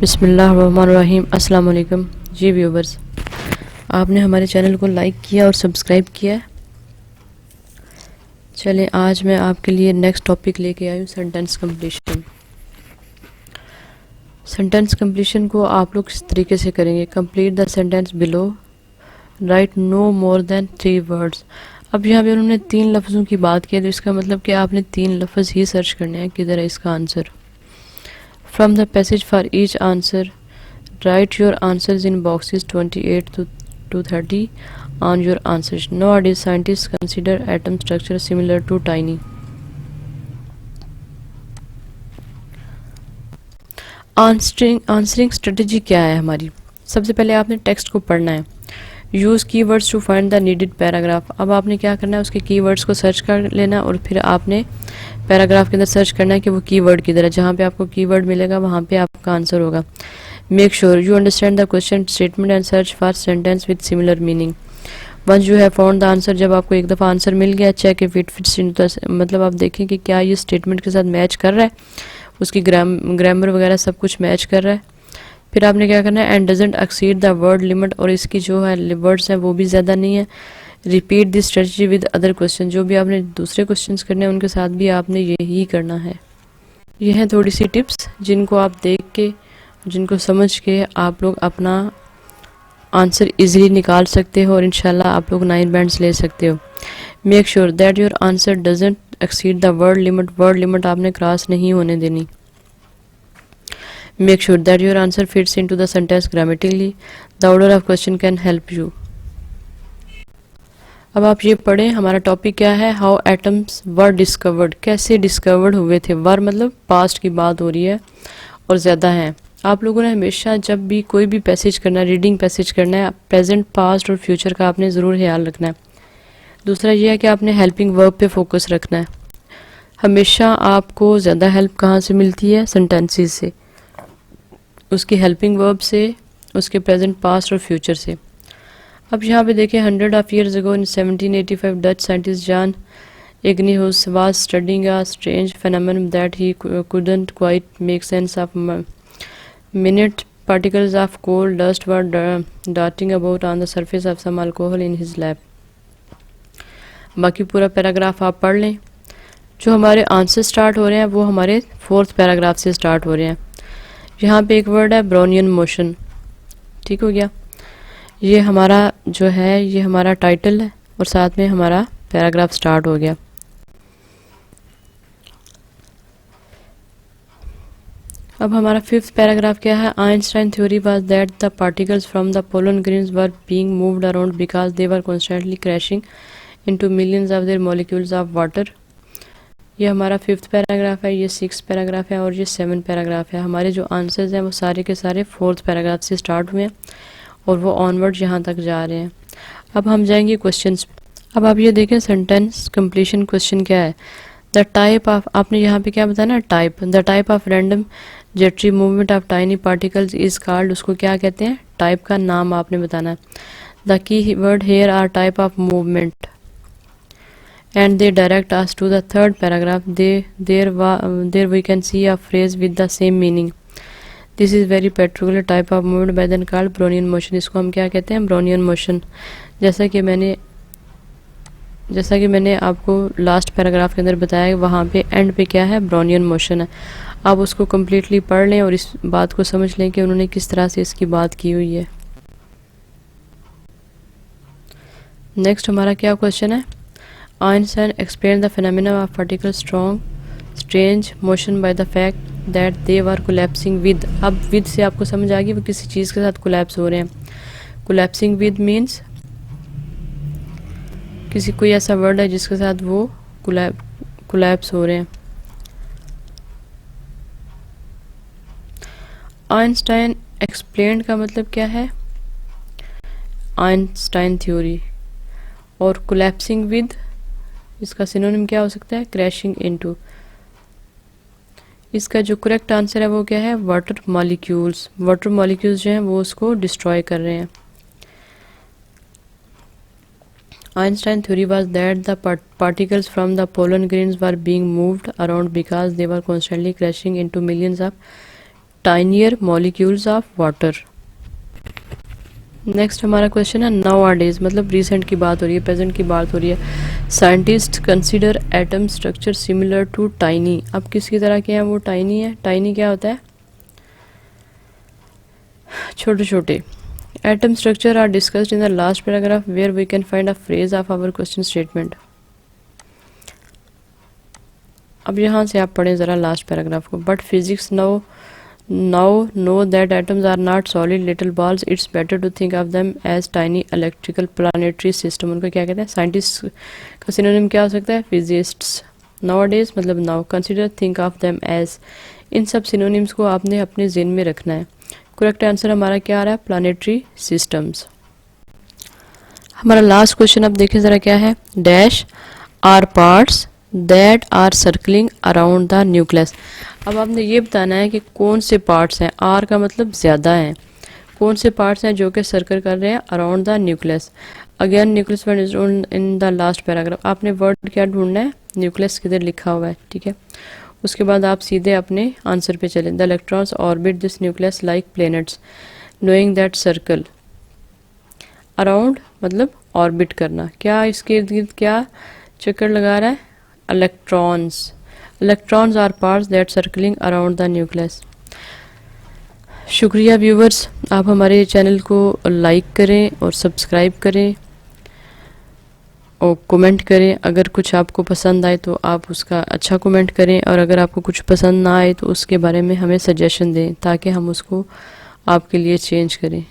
बिस्मिल्लाहिर्रहमानिर्रहीम। अस्सलाम वालेकुम जी व्यूवर्स, आपने हमारे चैनल को लाइक किया और सब्सक्राइब किया है। चलें, आज मैं आपके लिए नेक्स्ट टॉपिक लेके आई हूँ, सेंटेंस कंप्लीशन। सेंटेंस कंप्लीशन को आप लोग किस तरीके से करेंगे? Complete the sentence below, right no more than 3 words. अब यहाँ पे उन्होंने 3 लफ्ज़ों की बात की है, तो इसका मतलब कि आपने 3 लफ्ज़ ही सर्च करने हैं। किधर है इसका answer? From the passage for each answer, write your answers in boxes 28 to 30 on your answers. Nowadays, scientists consider atom structure similar to tiny. Answering strategy क्या है हमारी? सबसे पहले आपने टेक्स्ट को पढ़ना है। Use keywords to find the needed paragraph. अब आपने क्या करना है, उसके कीवर्ड्स को सर्च कर लेना और फिर आपने पैराग्राफ के अंदर सर्च करना है कि वो कीवर्ड किधर है। जहाँ पे आपको कीवर्ड मिलेगा वहाँ पे आपका आंसर होगा। Make sure you understand the question statement and search for sentence with similar meaning. Once you have found the answer, जब आपको एक दफ़ा आंसर मिल गया, check if it fits into the, मतलब आप देखें कि क्या ये स्टेटमेंट के साथ मैच कर रहा है, उसकी ग्रामर वगैरह सब कुछ मैच कर रहा है। फिर आपने क्या करना है, and doesn't exceed the word limit, और इसकी जो है वर्ड्स हैं वो भी ज़्यादा नहीं है। Repeat this strategy with other question. जो भी आपने दूसरे क्वेश्चंस करने हैं उनके साथ भी आपने यही करना है। ये हैं थोड़ी सी टिप्स जिनको आप देख के, जिनको समझ के आप लोग अपना आंसर इजीली निकाल सकते हो और इंशाल्लाह आप लोग 9 बैंड्स ले सकते हो। Make sure that your answer doesn't exceed the word limit. Word limit आपने क्रॉस नहीं होने देनी। Make sure that your answer fits into the sentence grammatically. The order of question can help you. अब आप ये पढ़ें, हमारा टॉपिक क्या है? How atoms were discovered. कैसे डिस्कवर्ड हुए थे? वर मतलब पास्ट की बात हो रही है और ज़्यादा है। आप लोगों ने हमेशा जब भी कोई भी पैसेज करना है, रीडिंग पैसेज करना है, प्रेजेंट, पास्ट और फ्यूचर का आपने ज़रूर ख्याल रखना है। दूसरा ये है कि आपने हेल्पिंग वर्ब पे फोकस रखना है। हमेशा आपको ज़्यादा हेल्प कहाँ से मिलती है? सेंटेंसेस से, उसकी हेल्पिंग वर्ब से, उसके प्रेजेंट, पास्ट और फ्यूचर से। अब यहाँ पे देखें, 100 of years ago in 1785 Dutch scientist John Ingenhousz was studying a strange phenomenon that he couldn't quite make sense of. Minute particles of coal dust were darting about on the surface of some alcohol in his lab. बाकी पूरा paragraph आप पढ़ लें। जो हमारे answer start हो रहे हैं वो हमारे 4th पैराग्राफ से स्टार्ट हो रहे हैं। यहाँ पे एक वर्ड है ब्राउनियन मोशन, ठीक हो गया। ये हमारा जो है, ये हमारा टाइटल है और साथ में हमारा पैराग्राफ स्टार्ट हो गया। अब हमारा 5th पैराग्राफ क्या है? Einstein theory was that the particles from the pollen grains were being moved around because they were constantly crashing into millions of their molecules of water. ये हमारा 5th पैराग्राफ है, ये 6th पैराग्राफ है और ये 7th paragraph है। हमारे जो आंसर्स हैं वो सारे के सारे 4th पैराग्राफ से स्टार्ट हुए हैं और वो ऑनवर्ड यहाँ तक जा रहे हैं। अब हम जाएंगे क्वेश्चंस। अब आप ये देखें, सेंटेंस कंप्लीशन क्वेश्चन क्या है? द टाइप ऑफ, आपने यहाँ पे क्या बताना है? Type. The type of random jittery movement of tiny particles is called, उसको क्या कहते हैं? टाइप का नाम आपने बताना है। The key word here are type of movement and they direct us to the 3rd paragraph. There we can see a phrase with the same meaning. This is very particular type of movement by then called Brownian motion. इसको हम क्या कहते हैं? Brownian motion। जैसा कि मैंने आपको last paragraph के अंदर बताया, वहाँ पे एंड पे क्या है? Brownian motion है। आप उसको कम्प्लीटली पढ़ लें और इस बात को समझ लें कि उन्होंने किस तरह से इसकी बात की हुई है। नेक्स्ट हमारा क्या क्वेश्चन है? Einstein explained the phenomena of particles strange motion by the fact that they were collapsing with. अब with से आपको समझ आ गई वो किसी चीज़ के साथ कोलैप्स हो रहे हैं। collapsing with means किसी कोई ऐसा वर्ड है जिसके साथ वो कोलैप्स हो रहे हैं। आइंस्टाइन एक्सप्लेन्ड का मतलब क्या है? Einstein theory. और कोलैप्सिंग विद, इसका सिनोनिम क्या हो सकता है? Crashing into. इसका जो करेक्ट आंसर है वो क्या है? Water molecules. वाटर मॉलिक्यूल्स जो हैं वो उसको डिस्ट्रॉय कर रहे हैं। Einstein theory was that the particles from the pollen grains were being moved around because they were constantly crashing into millions of tinier molecules of water. Next हमारा question है now are days, मतलब recent की बात हो रही है, present की बात हो रही है। Scientist consider atom structure similar to tiny. अब किसकी तरह के हैं वो? टाइनी है। टाइनी क्या होता है? छोटे छोटे। Atom structure are discussed in the last paragraph where we can find a phrase of our question statement. अब यहाँ से आप पढ़ें ज़रा लास्ट पैराग्राफ को। But physics now know that atoms are not solid little balls. It's better to think of them as tiny electrical planetary system. उनको क्या कहते हैं? साइंटिस्ट का सिनोनिम क्या हो सकता है? फिजिस्ट्स। nowadays मतलब now, consider think of them as, इन सब सिनोनिम्स को आपने अपने ज़हन में रखना है। करेक्ट आंसर हमारा क्या आ रहा है? Planetary systems. हमारा लास्ट क्वेश्चन अब देखें ज़रा क्या है। Dash are parts that are circling around the nucleus. अब आपने ये बताना है कि कौन से पार्ट्स हैं। आर का मतलब ज़्यादा हैं। कौन से पार्ट्स हैं जो कि सर्कल कर रहे हैं around the nucleus. Again nucleus word is in the last paragraph. आपने वर्ड क्या ढूंढना है? न्यूक्लियस किधर लिखा हुआ है, ठीक है। उसके बाद आप सीधे अपने आंसर पे चलें। The electrons orbit this nucleus like planets knowing that circle. Around मतलब ऑर्बिट करना। क्या इसके इर्द गिर्द क्या चक्कर लगा रहा है? Electrons. Electrons are parts that circling around the nucleus. शुक्रिया व्यूवर्स, आप हमारे चैनल को लाइक करें और सब्सक्राइब करें और कमेंट करें। अगर कुछ आपको पसंद आए तो आप उसका अच्छा कमेंट करें, और अगर आपको कुछ पसंद ना आए तो उसके बारे में हमें सजेशन दें ताकि हम उसको आपके लिए चेंज करें।